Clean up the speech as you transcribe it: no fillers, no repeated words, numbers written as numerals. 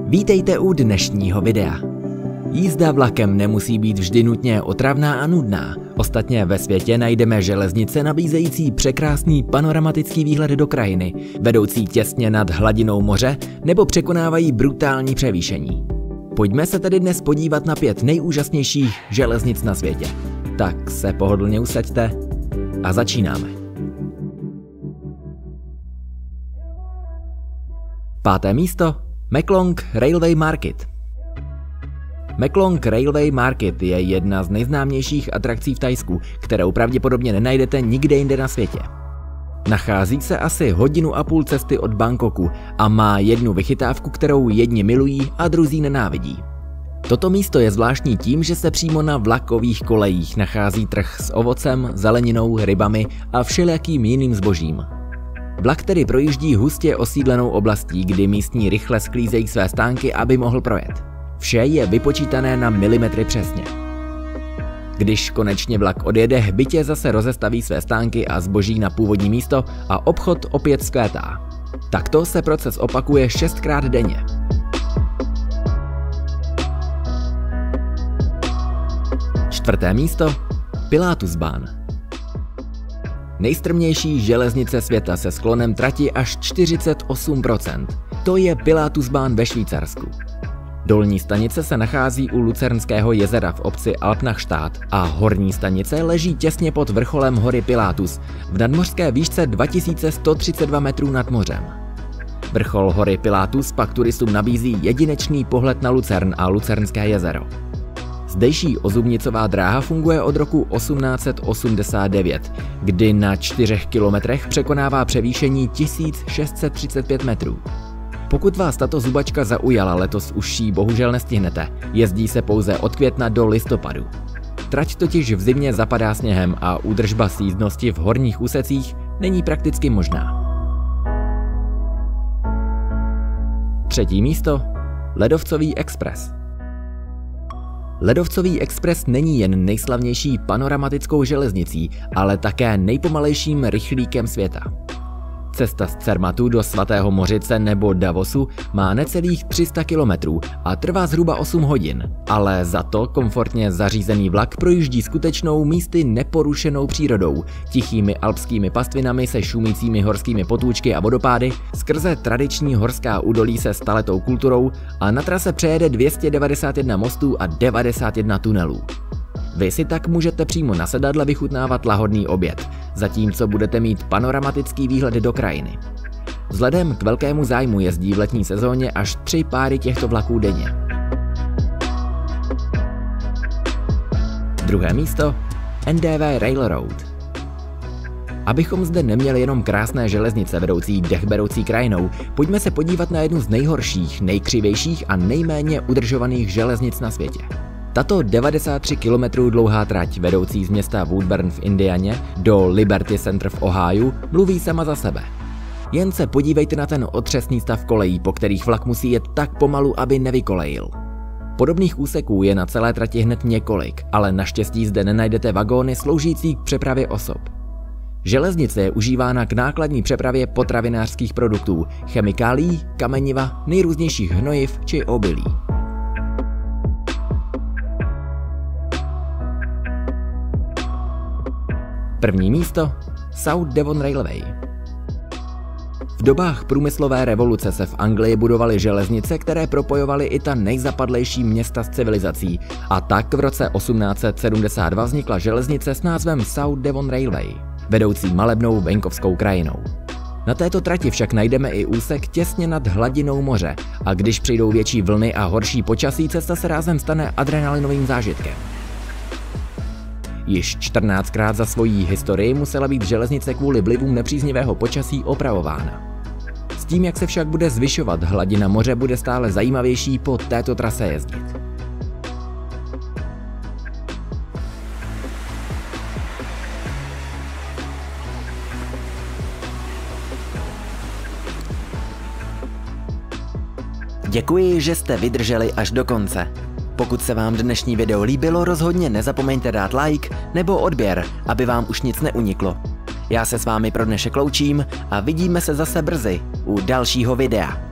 Vítejte u dnešního videa. Jízda vlakem nemusí být vždy nutně otravná a nudná. Ostatně ve světě najdeme železnice nabízející překrásný panoramatický výhled do krajiny, vedoucí těsně nad hladinou moře nebo překonávají brutální převýšení. Pojďme se tedy dnes podívat na 5 nejúžasnějších železnic na světě. Tak se pohodlně usaďte a začínáme. 5. místo. Meklong Railway Market. Meklong Railway Market je jedna z nejznámějších atrakcí v Thajsku, kterou pravděpodobně nenajdete nikde jinde na světě. Nachází se asi 1,5 hodiny cesty od Bangkoku a má jednu vychytávku, kterou jedni milují a druzí nenávidí. Toto místo je zvláštní tím, že se přímo na vlakových kolejích nachází trh s ovocem, zeleninou, rybami a všelijakým jiným zbožím. Vlak tedy projíždí hustě osídlenou oblastí, kdy místní rychle sklízejí své stánky, aby mohl projet. Vše je vypočítané na milimetry přesně. Když konečně vlak odjede, hbitě zase rozestaví své stánky a zboží na původní místo a obchod opět vzkvétá. Takto se proces opakuje 6krát denně. 4. místo. Pilatusbahn. Nejstrmější železnice světa se sklonem trati až 48%. To je Pilatusbahn ve Švýcarsku. Dolní stanice se nachází u Lucernského jezera v obci Alpnachstad a horní stanice leží těsně pod vrcholem hory Pilatus v nadmořské výšce 2132 metrů nad mořem. Vrchol hory Pilatus pak turistům nabízí jedinečný pohled na Lucern a Lucernské jezero. Zdejší ozubnicová dráha funguje od roku 1889, kdy na 4 kilometrech překonává převýšení 1635 metrů. Pokud vás tato zubačka zaujala, letos už ji bohužel nestihnete. Jezdí se pouze od května do listopadu. Trať totiž v zimě zapadá sněhem a údržba sjízdnosti v horních úsecích není prakticky možná. 3. místo. Ledovcový expres. Ledovcový expres není jen nejslavnější panoramatickou železnicí, ale také nejpomalejším rychlíkem světa. Cesta z Cermatu do Svatého Mořice nebo Davosu má necelých 300 km a trvá zhruba 8 hodin, ale za to komfortně zařízený vlak projíždí skutečnou místy neporušenou přírodou, tichými alpskými pastvinami se šumícími horskými potůčky a vodopády, skrze tradiční horská údolí se staletou kulturou a na trase přejede 291 mostů a 91 tunelů. Vy si tak můžete přímo na sedadle vychutnávat lahodný oběd, zatímco budete mít panoramatický výhled do krajiny. Vzhledem k velkému zájmu jezdí v letní sezóně až 3 páry těchto vlaků denně. 2. místo. NDV Railroad. Abychom zde neměli jenom krásné železnice vedoucí dechberoucí krajinou, pojďme se podívat na jednu z nejhorších, nejkřivějších a nejméně udržovaných železnic na světě. Tato 93 km dlouhá trať vedoucí z města Woodburn v Indianě do Liberty Center v Ohiu mluví sama za sebe. Jen se podívejte na ten otřesný stav kolejí, po kterých vlak musí jet tak pomalu, aby nevykolejil. Podobných úseků je na celé trati hned několik, ale naštěstí zde nenajdete vagóny sloužící k přepravě osob. Železnice je užívána k nákladní přepravě potravinářských produktů, chemikálií, kameniva, nejrůznějších hnojiv či obilí. 1. místo. South Devon Railway. V dobách průmyslové revoluce se v Anglii budovaly železnice, které propojovaly i ta nejzapadlejší města s civilizací, a tak v roce 1872 vznikla železnice s názvem South Devon Railway, vedoucí malebnou venkovskou krajinou. Na této trati však najdeme i úsek těsně nad hladinou moře a když přijdou větší vlny a horší počasí, cesta se rázem stane adrenalinovým zážitkem. Již 14krát za svoji historii musela být železnice kvůli vlivům nepříznivého počasí opravována. S tím, jak se však bude zvyšovat hladina moře, bude stále zajímavější po této trase jezdit. Děkuji, že jste vydrželi až do konce. Pokud se vám dnešní video líbilo, rozhodně nezapomeňte dát like nebo odběr, aby vám už nic neuniklo. Já se s vámi pro dnešek loučím a vidíme se zase brzy u dalšího videa.